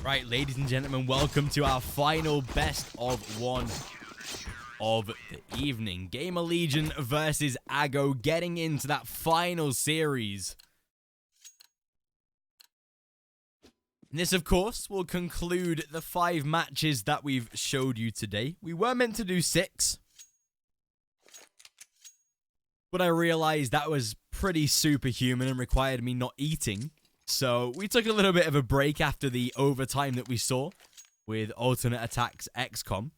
Right, ladies and gentlemen, welcome to our final best of one of the evening. Gamerlegion versus Csgo, getting into that final series. And this, of course, will conclude the 5 matches that we've showed you today. We were meant to do 6, but I realized that was pretty superhuman and required me not eating. So we took a little bit of a break after the overtime that we saw with Alternate Attacks XCOM.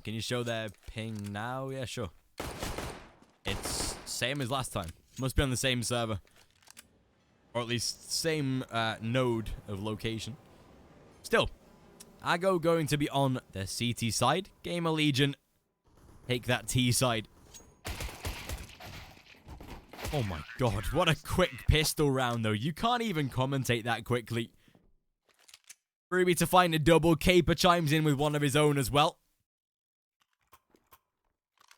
Can you show their ping now? Yeah, sure. It's same as last time. Must be on the same server. Or at least same node of location. Still, Csgo going to be on the CT side. Gamerlegion take that T side. Oh my god, what a quick pistol round though. You can't even commentate that quickly. Ruby to find a double. Caper chimes in with one of his own as well.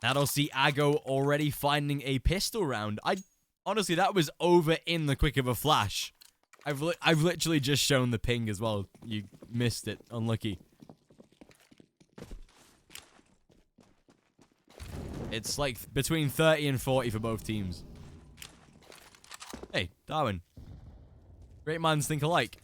That'll see Csgo already finding a pistol round. Honestly, that was over in the quick of a flash. I've literally just shown the ping as well. You missed it. Unlucky. It's like between 30 and 40 for both teams. Hey, Darwin. Great minds think alike.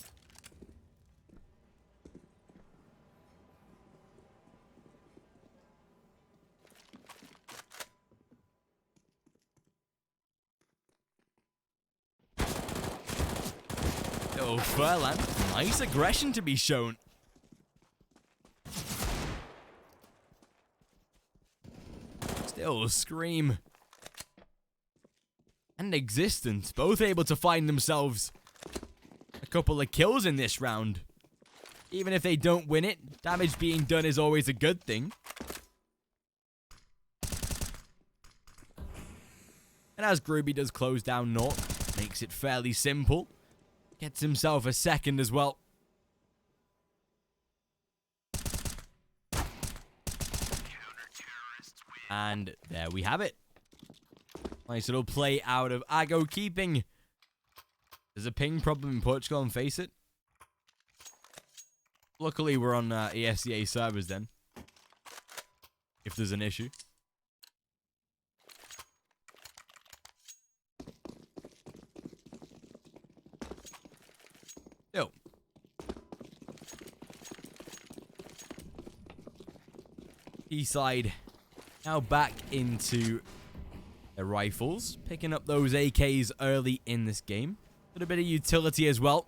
Oh, Furlan. Nice aggression to be shown. Still, Scream and Existence both able to find themselves a couple of kills in this round. Even if they don't win it, damage being done is always a good thing. And as Groovy does close down Nork, makes it fairly simple. Gets himself a second as well. And there we have it. Nice little play out of Csgo, keeping. There's a ping problem in Portugal, and face it. Luckily, we're on Esea servers then. If there's an issue. Yo. T-side now back into the rifles, picking up those AKs early in this game. Got a bit of utility as well.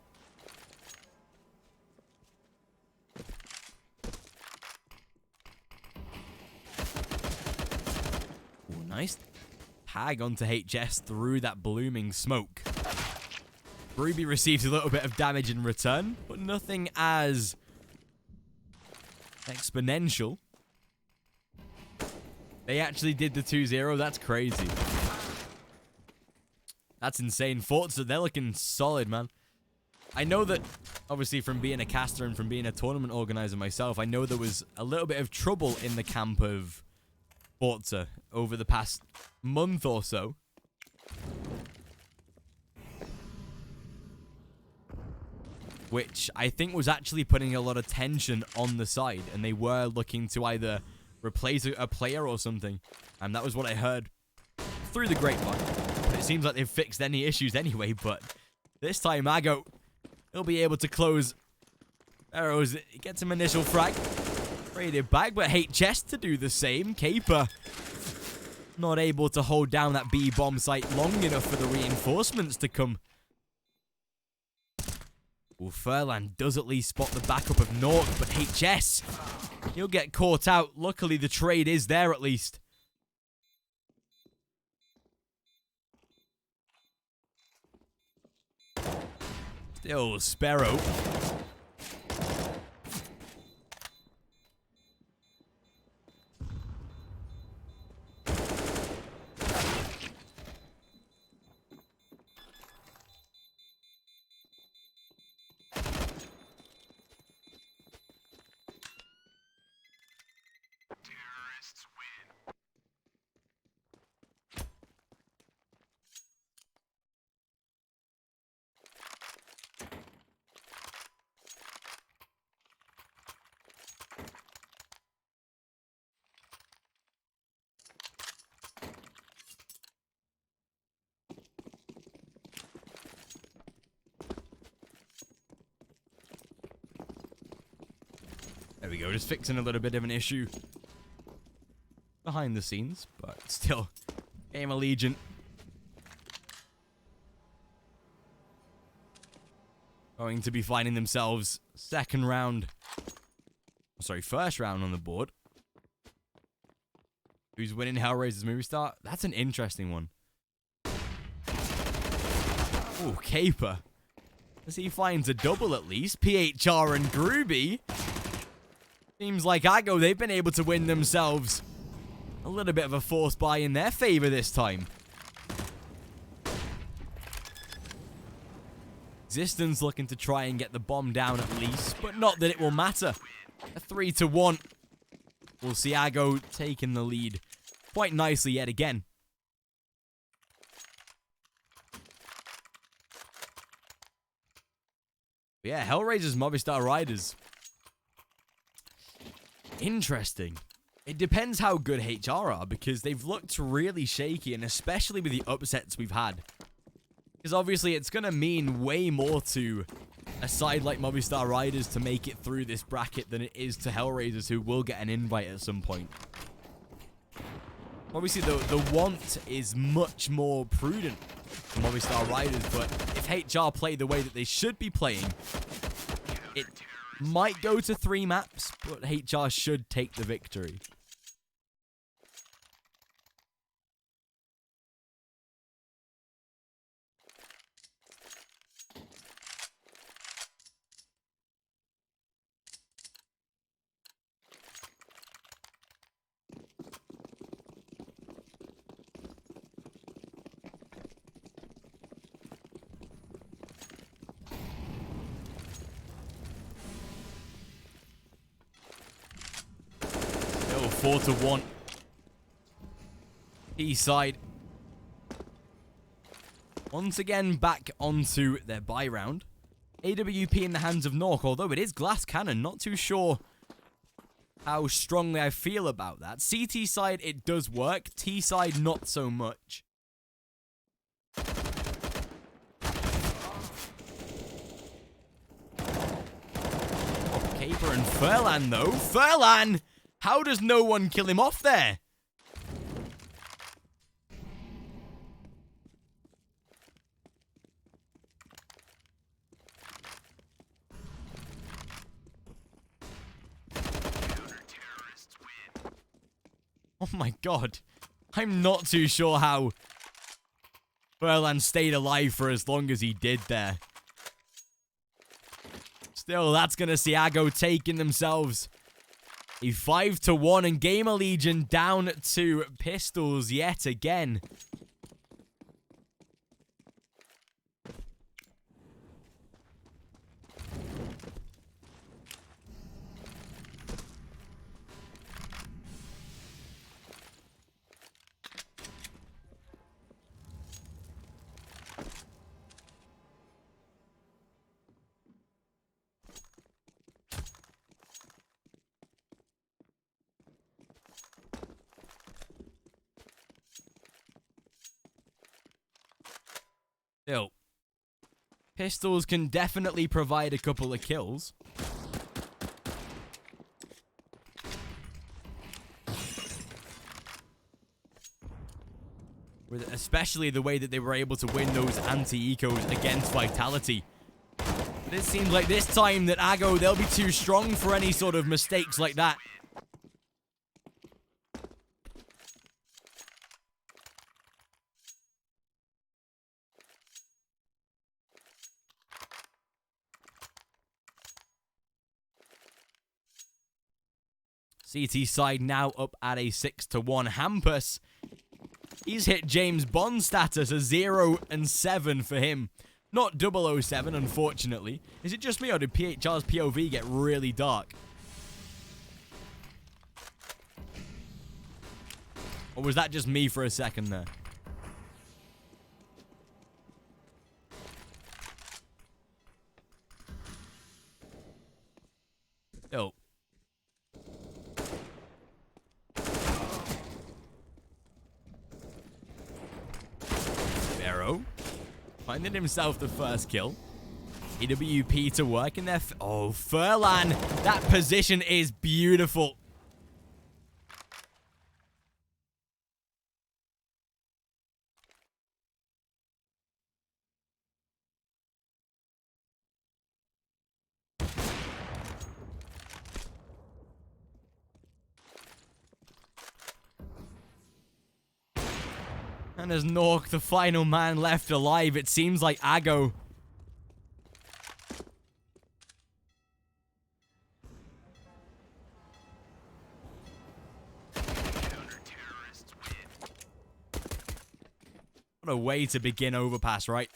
Ooh, nice tag onto HS through that blooming smoke. Ruby receives a little bit of damage in return, but nothing as exponential. They actually did the 2-0. That's crazy. That's insane. Forza, they're looking solid, man. I know that, obviously, from being a caster and from being a tournament organizer myself, I know there was a little bit of trouble in the camp of Forza over the past month or so. Which I think was actually putting a lot of tension on the side. And they were looking to either replace a player or something. And that was what I heard through the grapevine. But it seems like they've fixed any issues anyway. But this time, Csgo, he'll be able to close arrows. He gets some initial frag. Traded back, but HS to do the same. Caper not able to hold down that B-bomb site long enough for the reinforcements to come. Well, Furlan does at least spot the backup of Nork, but HS, he'll get caught out. Luckily, the trade is there at least. Still, Sparrow. There we go, just fixing a little bit of an issue behind the scenes, but still, Gamerlegion. Going to be finding themselves first round on the board. Who's winning Hellraiser's movie star? That's an interesting one. Oh, Caper. As he finds a double at least. PHR and Groovy. Seems like Csgo, they've been able to win themselves a little bit of a force buy in their favor this time. Existence looking to try and get the bomb down at least, but not that it will matter. A 3-1. We'll see Csgo taking the lead quite nicely yet again. But yeah, Hellraiser's Movistar Riders. Interesting. It depends how good HR are, because they've looked really shaky, and especially with the upsets we've had. Because obviously it's going to mean way more to a side like Movistar Riders to make it through this bracket than it is to Hellraisers, who will get an invite at some point. Obviously the want is much more prudent for Movistar Riders, but if HR play the way that they should be playing, it might go to 3 maps, but HR should take the victory. Still 4-1. East side. Once again, back onto their buy round. AWP in the hands of Nork, although it is glass cannon. Not too sure how strongly I feel about that. CT side, it does work. T side, not so much. Caper and Furlan, though. Furlan! How does no one kill him off there? Oh my god. I'm not too sure how Furlan stayed alive for as long as he did there. Still, that's going to see Csgo taking themselves a 5-1, and Gamerlegion down to pistols yet again. Still, pistols can definitely provide a couple of kills. With especially the way that they were able to win those anti-ecos against Vitality. But it seems like this time that Csgo, they'll be too strong for any sort of mistakes like that. CT side now up at a 6-1. Hampus, he's hit James Bond status, a 0-7 for him. Not 007, unfortunately. Is it just me, or did PHR's POV get really dark? Or was that just me for a second there? Oh. Finding himself the first kill. AWP to work in there. Oh, Furlan. That position is beautiful. And as Nork, the final man left alive, it seems like Csgo. What a way to begin Overpass, right?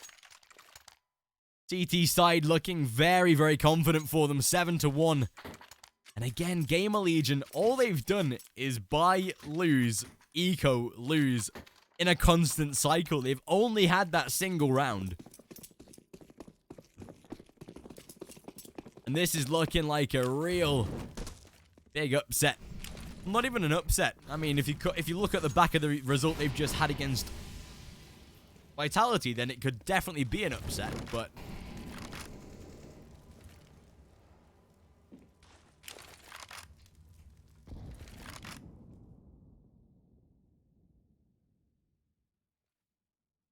CT side looking very, very confident for them, 7-1. And again, Gamerlegion, all they've done is buy, lose, eco, lose in a constant cycle. They've only had that single round. And this is looking like a real big upset. Not even an upset. I mean, if you look at the back of the result they've just had against Vitality, then it could definitely be an upset, but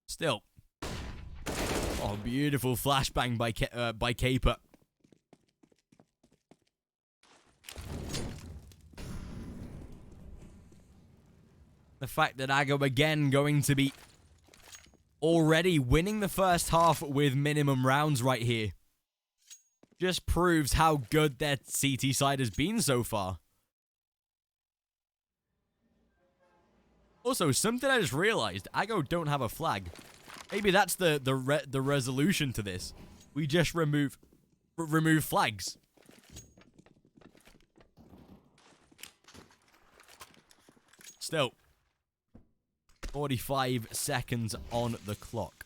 still. Oh, beautiful flashbang by Caper. The fact that Csgo again going to be already winning the first half with minimum rounds right here just proves how good their CT side has been so far. Also, something I just realized, Csgo don't have a flag. Maybe that's the resolution to this. We just remove flags. Still, 45 seconds on the clock.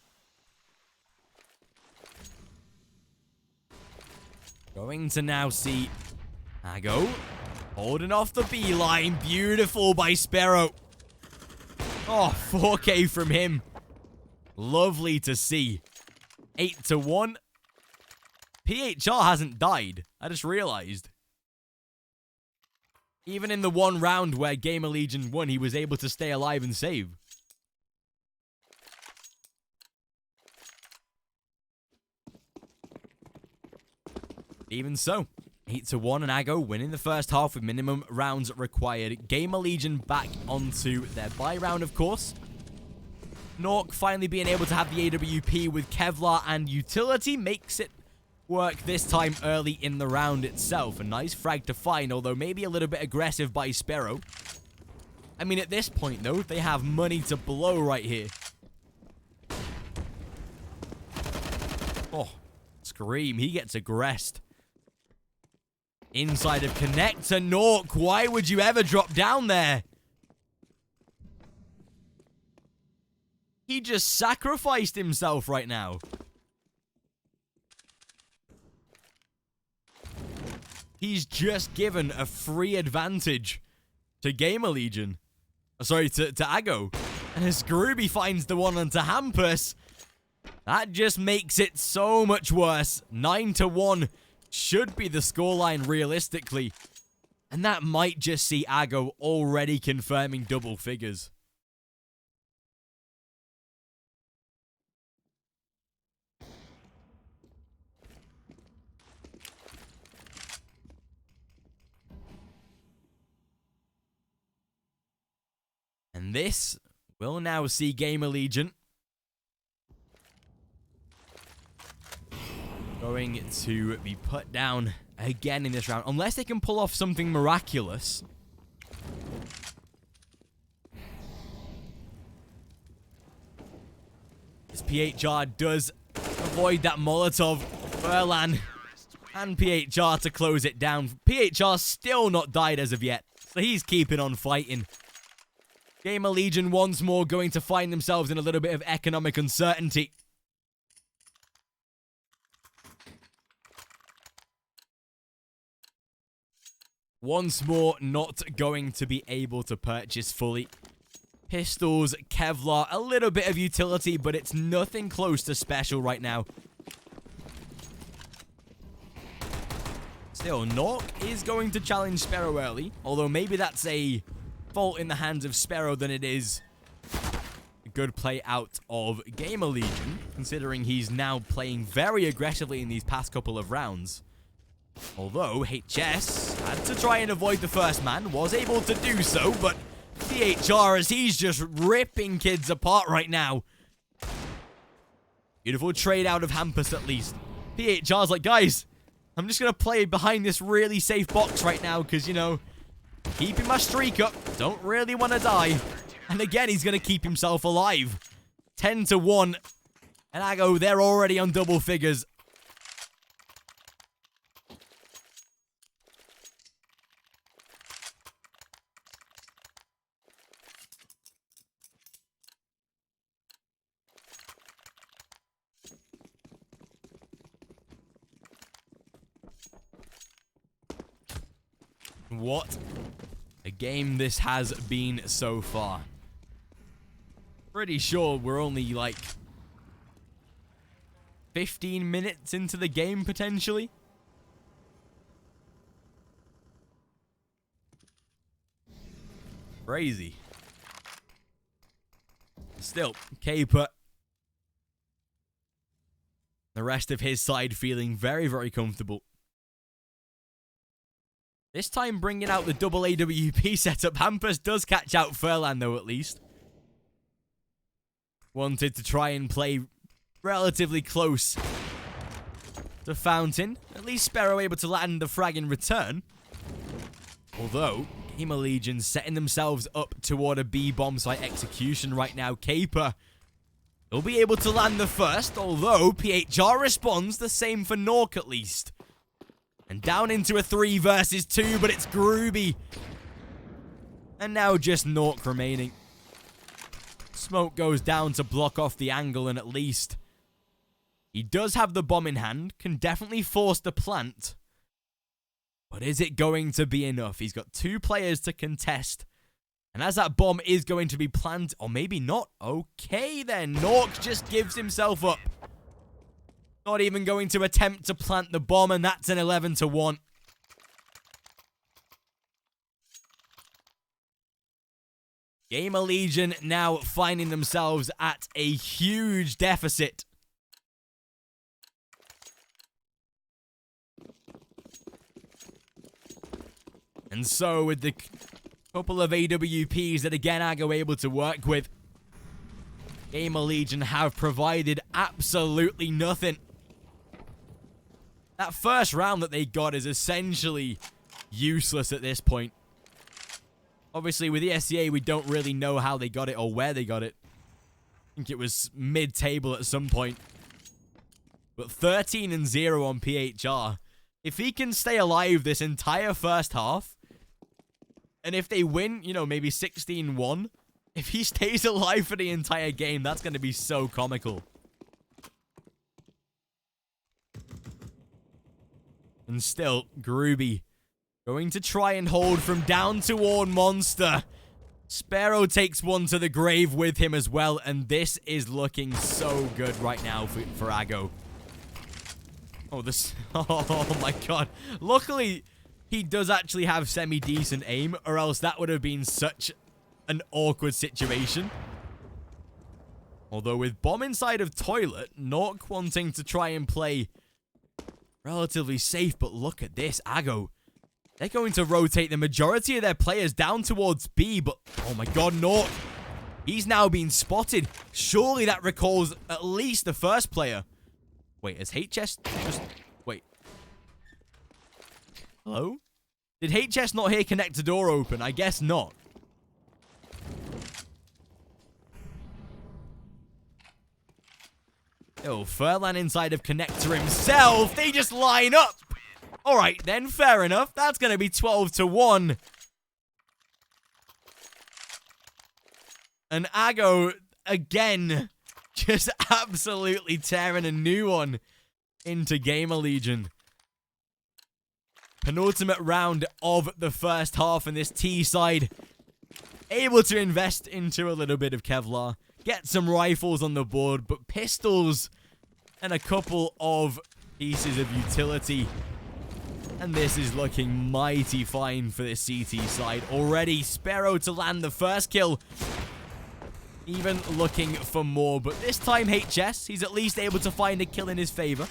Going to now see Csgo holding off the beeline. Beautiful by Sparrow. Oh, 4K from him. Lovely to see. 8-1. PHR hasn't died. I just realized. Even in the one round where Gamerlegion won, he was able to stay alive and save. Even so, 8-1 and Csgo winning the first half with minimum rounds required. Gamerlegion back onto their bye round, of course. Nork finally being able to have the AWP with Kevlar and utility makes it work this time early in the round itself. A nice frag to find, although maybe a little bit aggressive by Sparrow. I mean, at this point, though, they have money to blow right here. Oh, Scream. He gets aggressed. Inside of connector, Nork. Why would you ever drop down there? He just sacrificed himself right now. He's just given a free advantage to Gamerlegion. Sorry, to Csgo. And as Scrooby finds the one onto Hampus, that just makes it so much worse. 9-1 should be the scoreline realistically. And that might just see Csgo already confirming double figures. And this will now see Gamerlegion going to be put down again in this round. Unless they can pull off something miraculous. As PHR does avoid that Molotov. Furlan and PHR to close it down. PHR still not died as of yet. So he's keeping on fighting. Gamerlegion once more going to find themselves in a little bit of economic uncertainty. Once more, not going to be able to purchase fully. Pistols, Kevlar, a little bit of utility, but it's nothing close to special right now. Still, Nork is going to challenge Sparrow early, although maybe that's a fault in the hands of Sparrow than it is a good play out of Gamerlegion, considering he's now playing very aggressively in these past couple of rounds. Although HS had to try and avoid the first man, was able to do so, but PHR, as he's just ripping kids apart right now. Beautiful trade out of Hampus at least. PHR's like, guys, I'm just going to play behind this really safe box right now because, you know, keeping my streak up. Don't really want to die. And again, he's going to keep himself alive. 10-1. And Csgo, they're already on double figures. What a game this has been so far. Pretty sure we're only like 15 minutes into the game potentially. Crazy. Still, Caper, the rest of his side feeling very, very comfortable. This time bringing out the double AWP setup. Hampus does catch out Furlan though, at least. Wanted to try and play relatively close to Fountain. At least Sparrow able to land the frag in return. Although, Gamerlegion setting themselves up toward a B bomb site execution right now. Caper will be able to land the first, although PHR responds the same for Nork at least. And down into a 3 versus 2, but it's Groovy. And now just Nork remaining. Smoke goes down to block off the angle, and at least he does have the bomb in hand. Can definitely force the plant. But is it going to be enough? He's got 2 players to contest. And as that bomb is going to be planted, or maybe not. Okay then, Nork just gives himself up. Not even going to attempt to plant the bomb, and that's an 11-1. Gamerlegion now finding themselves at a huge deficit. And so with the couple of AWPs that again Csgo able to work with, Gamerlegion have provided absolutely nothing. That first round that they got is essentially useless at this point. Obviously, with the Esea, we don't really know how they got it or where they got it. I think it was mid-table at some point. But 13-0 on PHR. If he can stay alive this entire first half, and if they win, you know, maybe 16-1, if he stays alive for the entire game, that's going to be so comical. And still, Groovy going to try and hold from down toward Monster. Sparrow takes one to the grave with him as well, and this is looking so good right now for Csgo. Oh, this... Oh, my God. Luckily, he does actually have semi-decent aim, or else that would have been such an awkward situation. Although with bomb inside of toilet, Nork wanting to try and play relatively safe, but look at this, Csgo. They're going to rotate the majority of their players down towards B, but oh my God, Nork. He's now been spotted. Surely that recalls at least the first player. Wait, has HS just... Wait. Hello? Did HS not hear connector door open? I guess not. Oh, Furlan inside of connector himself. They just line up. All right, then, fair enough. That's going to be 12-1. And Csgo, again, just absolutely tearing a new one into Gamerlegion. Penultimate round of the first half, and this T side able to invest into a little bit of Kevlar. Get some rifles on the board, but pistols and a couple of pieces of utility And this is looking mighty fine for this CT side. Already, Sparrow to land the first kill. Even looking for more. But this time, HS, he's at least able to find a kill in his favor.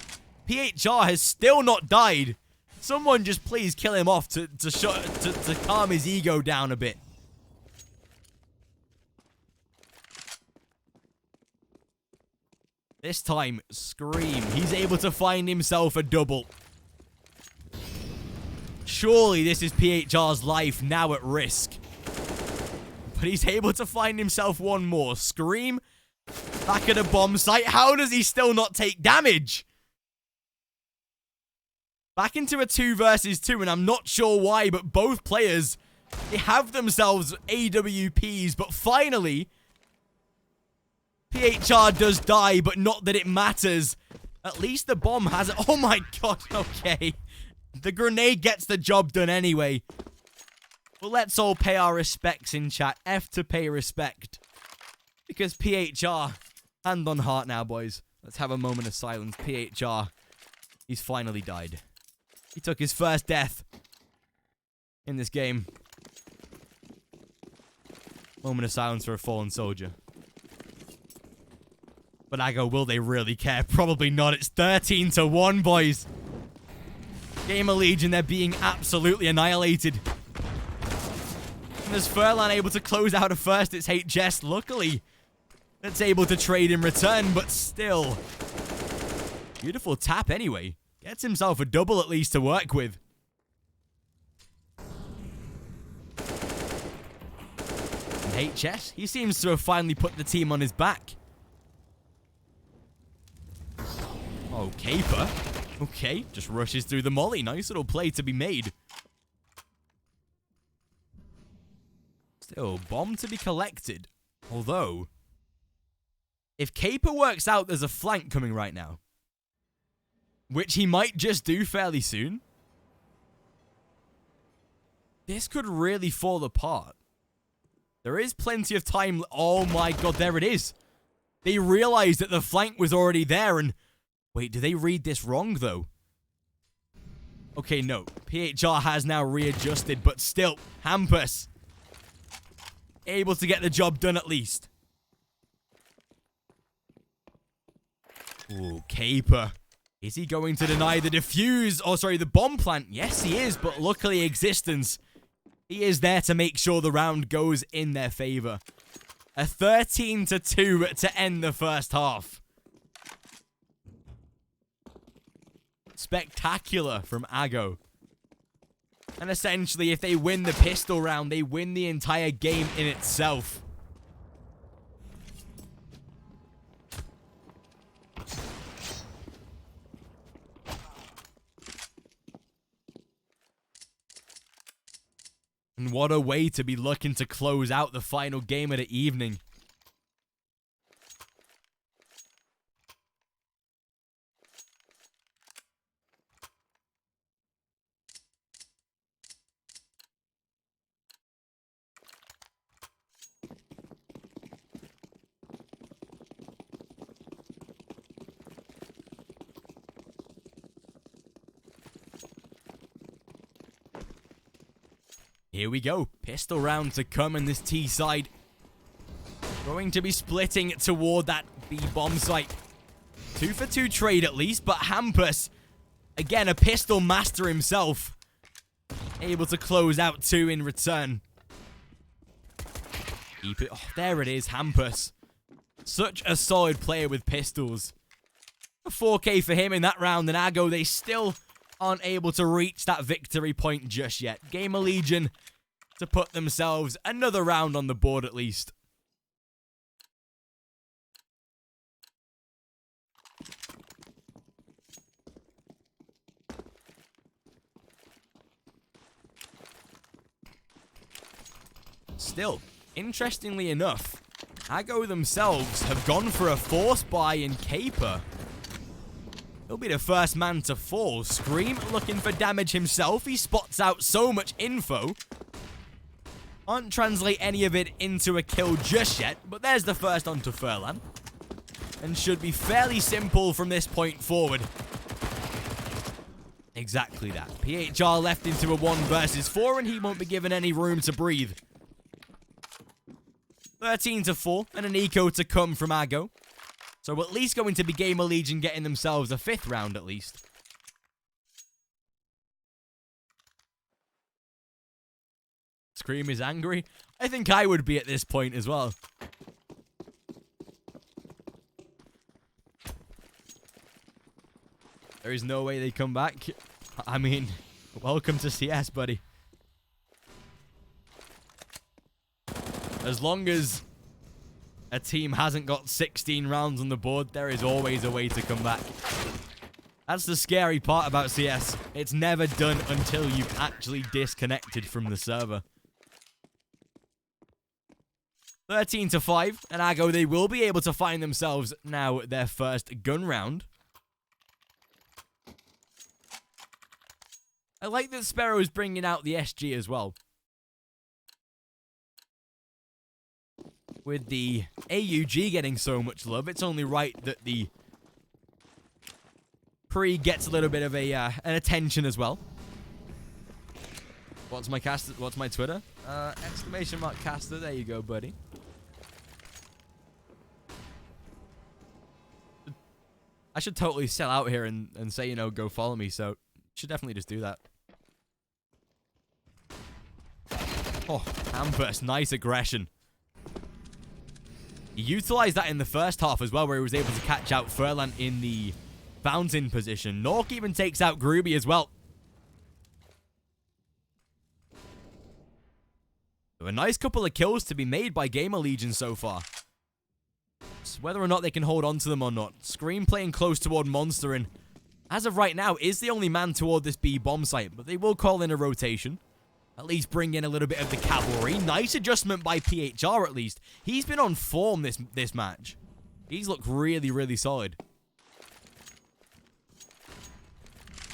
PHR has still not died. Someone just please kill him off to calm his ego down a bit. This time, Scream. He's able to find himself a double. Surely this is PHR's life now at risk. But he's able to find himself one more. Scream. Back at a bomb site. How does he still not take damage? Back into a 2 versus 2, and I'm not sure why, but both players, they have themselves AWPs, but finally, PHR does die, but not that it matters. At least the bomb has it. Oh my god, okay. The grenade gets the job done anyway. Well, let's all pay our respects in chat. F to pay respect. Because PHR, hand on heart now, boys. Let's have a moment of silence. PHR, he's finally died. He took his first death in this game. Moment of silence for a fallen soldier. But will they really care? Probably not. It's 13-1, boys. Gamerlegion, they're being absolutely annihilated. And as Furlan able to close out a first, it's HS. Luckily, that's able to trade in return, but still. Beautiful tap anyway. Gets himself a double at least to work with. And HS, he seems to have finally put the team on his back. Oh, Caper. Okay, just rushes through the molly. Nice little play to be made. Still, bomb to be collected. Although, if Caper works out, there's a flank coming right now. Which he might just do fairly soon. This could really fall apart. There is plenty of time. Oh my god, there it is. They realized that the flank was already there and... Wait, did they read this wrong though? Okay, no. PHR has now readjusted, but still, Hampus able to get the job done at least. Ooh, Caper. Is he going to deny the defuse? Oh, sorry, the bomb plant. Yes, he is, but luckily Existence, he is there to make sure the round goes in their favor. A 13-2 to end the first half. Spectacular from Csgo. And essentially, if they win the pistol round, they win the entire game in itself. And what a way to be looking to close out the final game of the evening. Here we go. Pistol round to come in this T side. Going to be splitting toward that B bomb site. 2-for-2 trade at least, but Hampus, again, a pistol master himself. Able to close out 2 in return. Keep it. Oh, there it is, Hampus. Such a solid player with pistols. A 4K for him in that round, and Csgo, they still aren't able to reach that victory point just yet. Gamerlegion to put themselves another round on the board at least. Still, interestingly enough, Csgo themselves have gone for a force buy in Caper. He'll be the first man to fall. Scream looking for damage himself. He spots out so much info. Can't translate any of it into a kill just yet, but there's the first onto Furlan. And should be fairly simple from this point forward. Exactly that. PHR left into a 1 versus 4, and he won't be given any room to breathe. 13-4, and an eco to come from Csgo. So at least going to be Gamerlegion getting themselves a 5th round at least. Scream is angry. I think I would be at this point as well. There is no way they come back. I mean, welcome to CS, buddy. As long as a team hasn't got 16 rounds on the board, there is always a way to come back. That's the scary part about CS. It's never done until you've actually disconnected from the server. 13-5, and Csgo, they will be able to find themselves now their first gun round. I like that Sparrow's bringing out the SG as well. With the AUG getting so much love, it's only right that the Pre gets a little bit of an attention as well. What's my caster? What's my Twitter? !caster. There you go, buddy. I should totally sell out here and say, you know, go follow me. So should definitely just do that. Oh, Amber's nice aggression. He utilized that in the first half as well, where he was able to catch out Furlan in the fountain position. Nork even takes out Groovy as well. So a nice couple of kills to be made by Gamerlegion so far. It's whether or not they can hold on to them or not. Scream playing close toward Monster, and as of right now, is the only man toward this B bomb site, but they will call in a rotation. At least bring in a little bit of the cavalry. Nice adjustment by PHR, at least. He's been on form this match. He's looked really, really solid.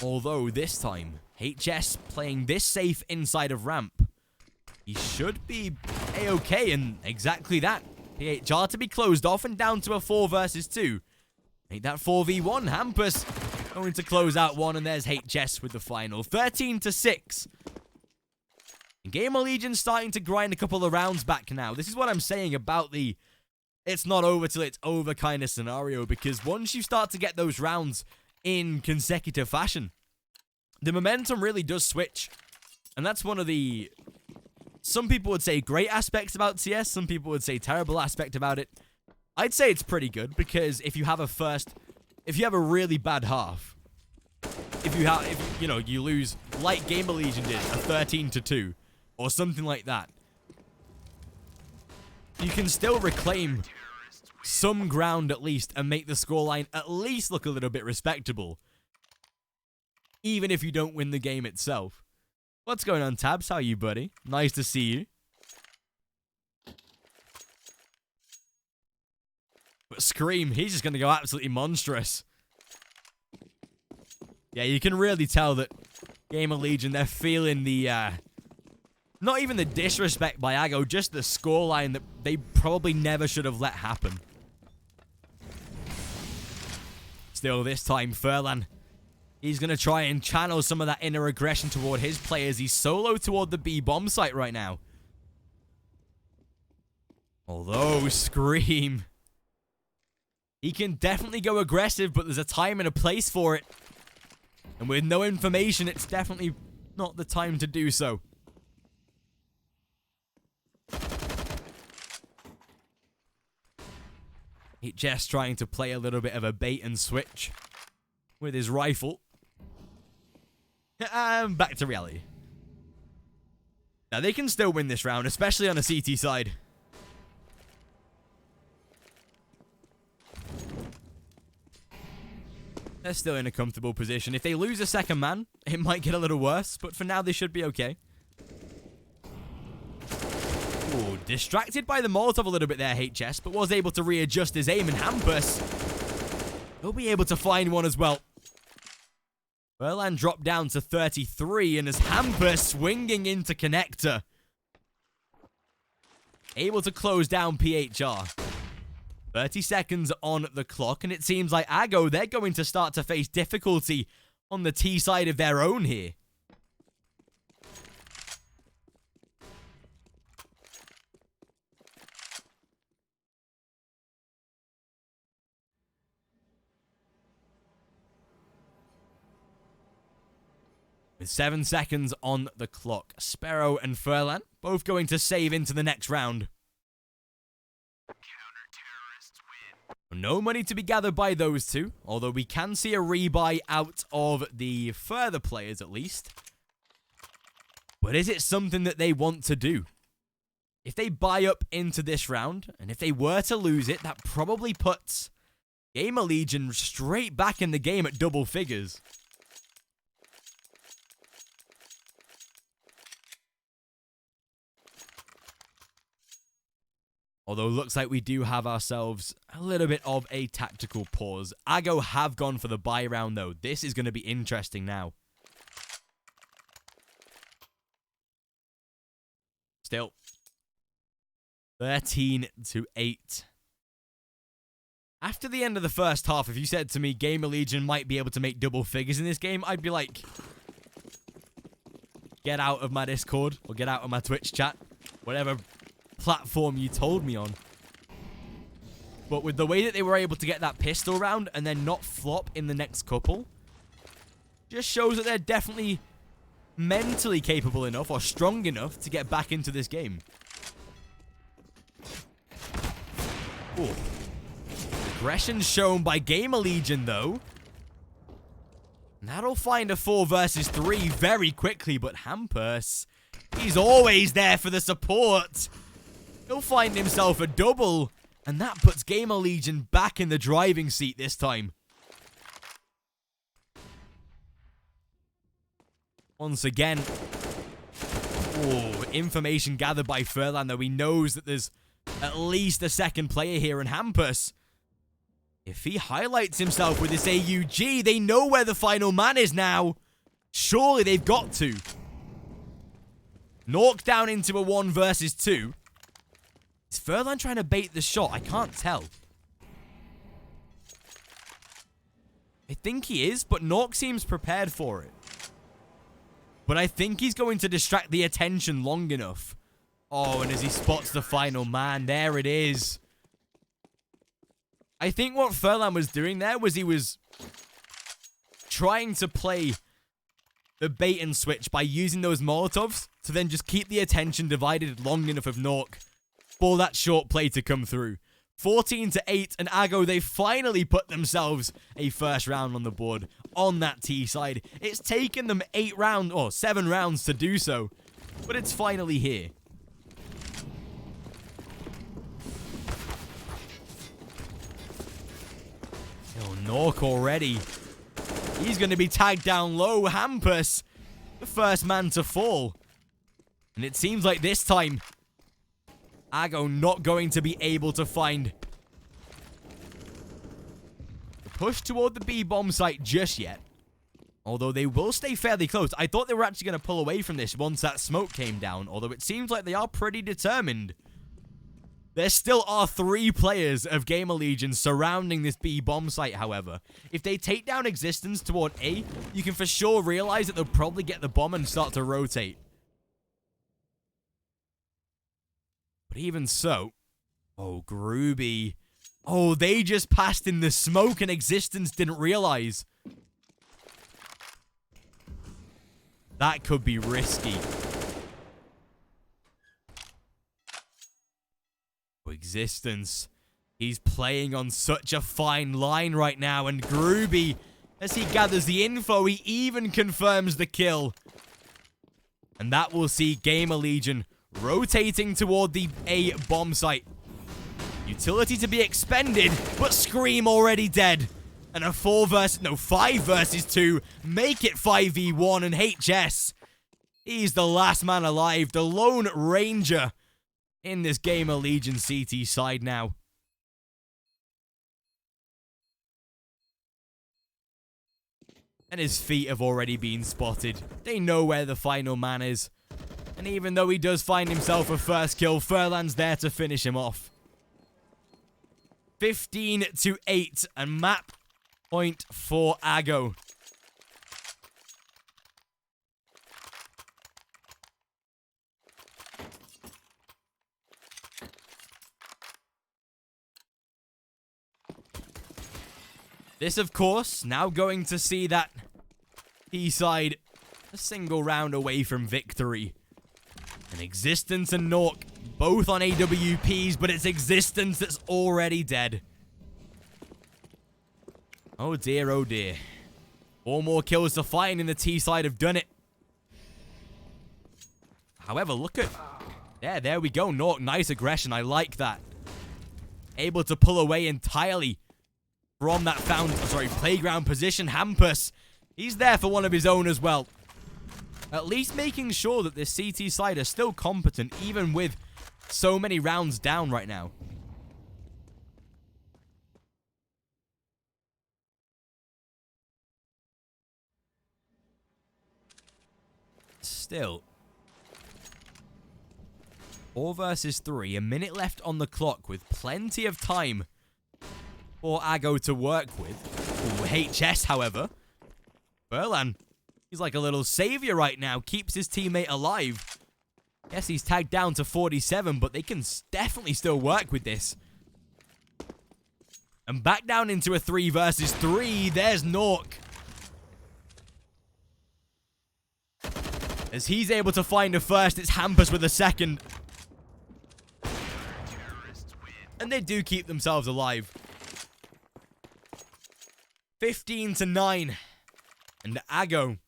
Although, this time, HS playing this safe inside of ramp. He should be A-okay, and exactly that. PHR to be closed off and down to a 4 versus 2. Make that 4v1. Hampus going to close out one, and there's HS with the final. 13-6. And Gamerlegion starting to grind a couple of rounds back now. This is what I'm saying about the it's not over till it's over kind of scenario, because once you start to get those rounds in consecutive fashion, the momentum really does switch. And that's one of the, some people would say great aspects about CS, some people would say terrible aspect about it. I'd say it's pretty good, because if you have a really bad half, if you know, you lose like Gamerlegion did, a 13-2 or something like that, you can still reclaim some ground at least and make the scoreline at least look a little bit respectable, even if you don't win the game itself. What's going on, Tabs? How are you, buddy? Nice to see you. But Scream, he's just going to go absolutely monstrous. Yeah, you can really tell that Gamerlegion, they're feeling the, not even the disrespect by Csgo, just the scoreline that they probably never should have let happen. Still, this time, Furlan, he's going to try and channel some of that inner aggression toward his players. He's solo toward the B bomb site right now. Although, Scream, he can definitely go aggressive, but there's a time and a place for it. And with no information, it's definitely not the time to do so. HS trying to play a little bit of a bait and switch with his rifle. And back to reality. Now, they can still win this round, especially on the CT side. They're still in a comfortable position. If they lose a second man, it might get a little worse, but for now, they should be okay. Ooh, distracted by the Molotov a little bit there, HS, but was able to readjust his aim, and Hampus will be able to find one as well. Furlan dropped down to 33, and as Hampus swinging into connector, able to close down PHR. 30 seconds on the clock, and it seems like Csgo, they're going to start to face difficulty on the T side of their own here. With 7 seconds on the clock, Sparrow and Furlan both going to save into the next round. No money to be gathered by those two, although we can see a rebuy out of the further players at least. But is it something that they want to do? If they buy up into this round, and if they were to lose it, that probably puts Gamerlegion straight back in the game at double figures. Although looks like we do have ourselves a little bit of a tactical pause. Csgo have gone for the buy round though. This is going to be interesting now. Still. 13-8. After the end of the first half, if you said to me Gamerlegion might be able to make double figures in this game, I'd be like, get out of my Discord or get out of my Twitch chat. Whatever platform you told me on. But with the way that they were able to get that pistol round and then not flop in the next couple, just shows that they're definitely mentally capable enough or strong enough to get back into this game. Ooh. Aggression shown by Gamerlegion though. And that'll find a 4 versus 3 very quickly, but Hampus, he's always there for the support. He'll find himself a double, and that puts Gamerlegion back in the driving seat this time. Once again, information gathered by Furlan, though he knows that there's at least a second player here, and Hampus, if he highlights himself with this AUG, they know where the final man is now. Surely they've got to. Nork down into a 1 versus 2. Is Furlan trying to bait the shot? I can't tell. I think he is, but Nork seems prepared for it. But I think he's going to distract the attention long enough. Oh, and as he spots the final man, there it is. I think what Furlan was doing there was he was trying to play the bait and switch by using those Molotovs to then just keep the attention divided long enough of Nork for that short play to come through. 14-8, and Csgo, they finally put themselves a first round on the board on that T side. It's taken them 7 rounds to do so, but it's finally here. Oh, Nork already. He's going to be tagged down low. Hampus, the first man to fall. And it seems like this time, Csgo not going to be able to find the push toward the B-bomb site just yet. Although they will stay fairly close. I thought they were actually going to pull away from this once that smoke came down. Although it seems like they are pretty determined. There still are 3 players of Gamerlegion surrounding this B-bomb site, however. If they take down Existence toward A, you can for sure realize that they'll probably get the bomb and start to rotate. But even so... Oh, Groovy. Oh, they just passed in the smoke and Existence didn't realize. That could be risky. Existence. He's playing on such a fine line right now, and Groovy, as he gathers the info, he even confirms the kill. And that will see Gamerlegion rotating toward the A bomb site. Utility to be expended, but Scream already dead. And a 5 versus 2, make it 5v1, and HS, he's the last man alive, the Lone Ranger in this Gamerlegion CT side now. And his feet have already been spotted. They know where the final man is. And even though he does find himself a first kill, Furlan's there to finish him off. 15-8, and map point for Csgo. This, of course, now going to see that T-side a single round away from victory. And Existence and Nork both on AWPs, but it's Existence that's already dead. Oh dear, oh dear. 4 more kills to find, and the T-side have done it. However, look at... there we go. Nork, nice aggression. I like that. Able to pull away entirely from that playground position. Hampus, he's there for one of his own as well. At least making sure that this CT side is still competent, even with so many rounds down right now. Still. 4 versus 3. A minute left on the clock with plenty of time for Csgo to work with. Ooh, HS, however. Berlan, he's like a little savior right now. Keeps his teammate alive. Yes, he's tagged down to 47, but they can definitely still work with this. And back down into a 3 versus 3. There's Nork. As he's able to find a first, it's Hampus with a second. And they do keep themselves alive. 15-9. And Csgo,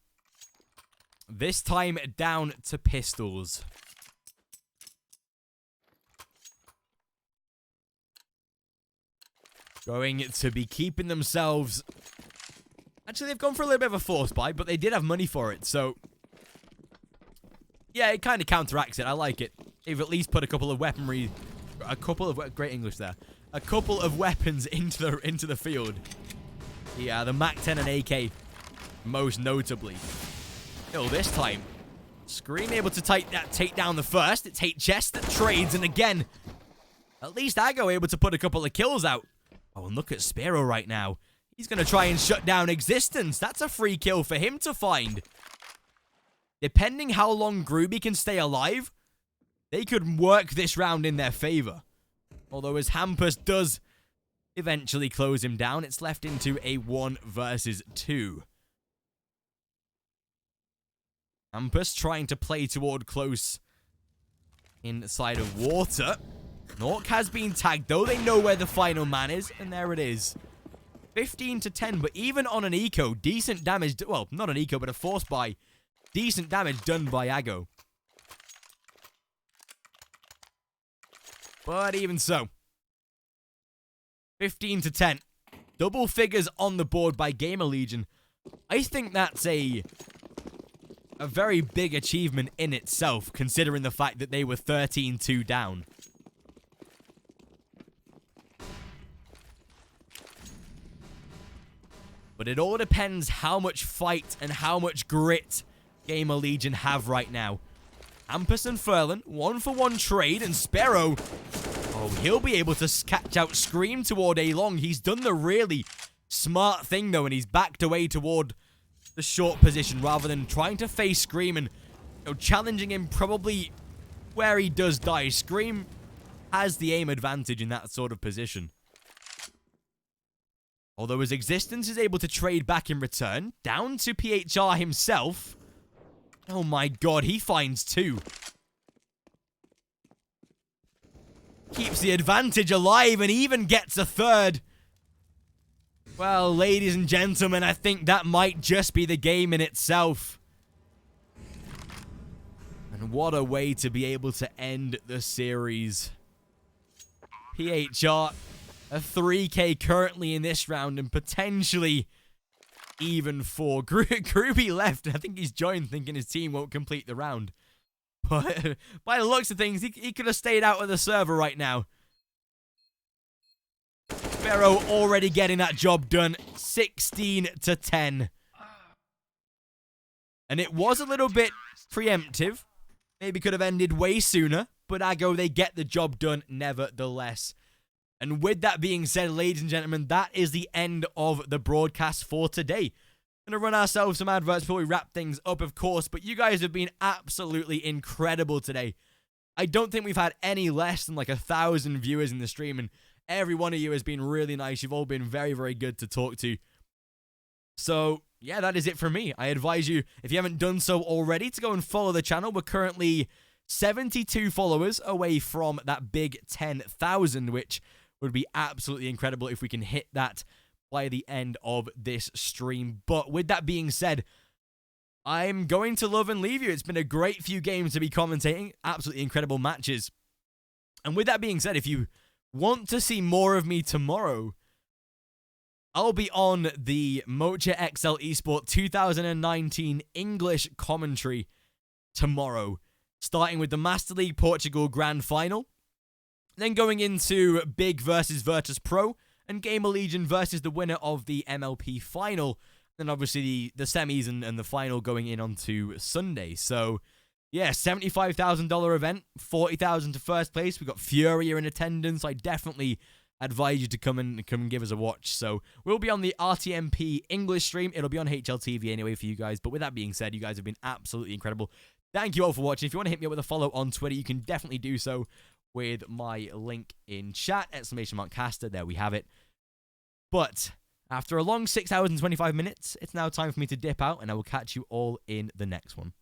this time down to pistols. Going to be keeping themselves... Actually, they've gone for a little bit of a force buy, but they did have money for it, so... Yeah, it kind of counteracts it. I like it. They've at least put a couple of weaponry... Great English there. A couple of weapons into the field. Yeah, the MAC-10 and AK, most notably. Oh, this time, Scream able to take down the first. It's HS that trades, and again, at least Csgo able to put a couple of kills out. Oh, and look at Spiro right now. He's going to try and shut down Existence. That's a free kill for him to find. Depending how long Groovy can stay alive, they could work this round in their favor. Although as Hampus does eventually close him down, it's left into a 1 versus 2. Hampus trying to play toward close inside of water. Nork has been tagged, though. They know where the final man is, and there it is. 15-10, but even on an eco, decent damage. Well, not an eco, but a force buy. Decent damage done by Csgo. But even so, 15-10. Double figures on the board by Gamerlegion. I think that's a very big achievement in itself, considering the fact that they were 13-2 down. But it all depends how much fight and how much grit Gamerlegion have right now. Hampus and Furlan, 1-for-1 trade, and Sparrow, oh, he'll be able to catch out Scream toward A-Long. He's done the really smart thing, though, and he's backed away toward the short position rather than trying to face Scream and challenging him probably where he does die. Scream has the aim advantage in that sort of position. Although his Existence is able to trade back in return, down to PHR himself. Oh my god, he finds 2. Keeps the advantage alive and even gets a 3rd. Well, ladies and gentlemen, I think that might just be the game in itself. And what a way to be able to end the series. PHR, a 3K currently in this round and potentially even 4. Groovy left. I think he's joined thinking his team won't complete the round. But by the looks of things, he could have stayed out of the server right now. Sparrow already getting that job done. 16-10. And it was a little bit preemptive. Maybe could have ended way sooner. But Csgo, they get the job done nevertheless. And with that being said, ladies and gentlemen, that is the end of the broadcast for today. Gonna run ourselves some adverts before we wrap things up, of course, but you guys have been absolutely incredible today. I don't think we've had any less than like 1,000 viewers in the stream, and Every one of you has been really nice. You've all been very, very good to talk to. So, yeah, that is it from me. I advise you, if you haven't done so already, to go and follow the channel. We're currently 72 followers away from that big 10,000, which would be absolutely incredible if we can hit that by the end of this stream. But with that being said, I'm going to love and leave you. It's been a great few games to be commentating. Absolutely incredible matches. And with that being said, if you want to see more of me tomorrow, I'll be on the Mocha XL Esport 2019 English commentary tomorrow, starting with the Master League Portugal Grand Final, then going into Big versus Virtus Pro, and Gamerlegion versus the winner of the MLP Final, then obviously the semis and the final going in onto Sunday. So, yeah, $75,000 event, $40,000 to first place. We've got Furia in attendance. I definitely advise you to come and give us a watch. So we'll be on the RTMP English stream. It'll be on HLTV anyway for you guys. But with that being said, you guys have been absolutely incredible. Thank you all for watching. If you want to hit me up with a follow on Twitter, you can definitely do so with my link in chat, !caster. There we have it. But after a long 6 hours and 25 minutes, it's now time for me to dip out, and I will catch you all in the next one.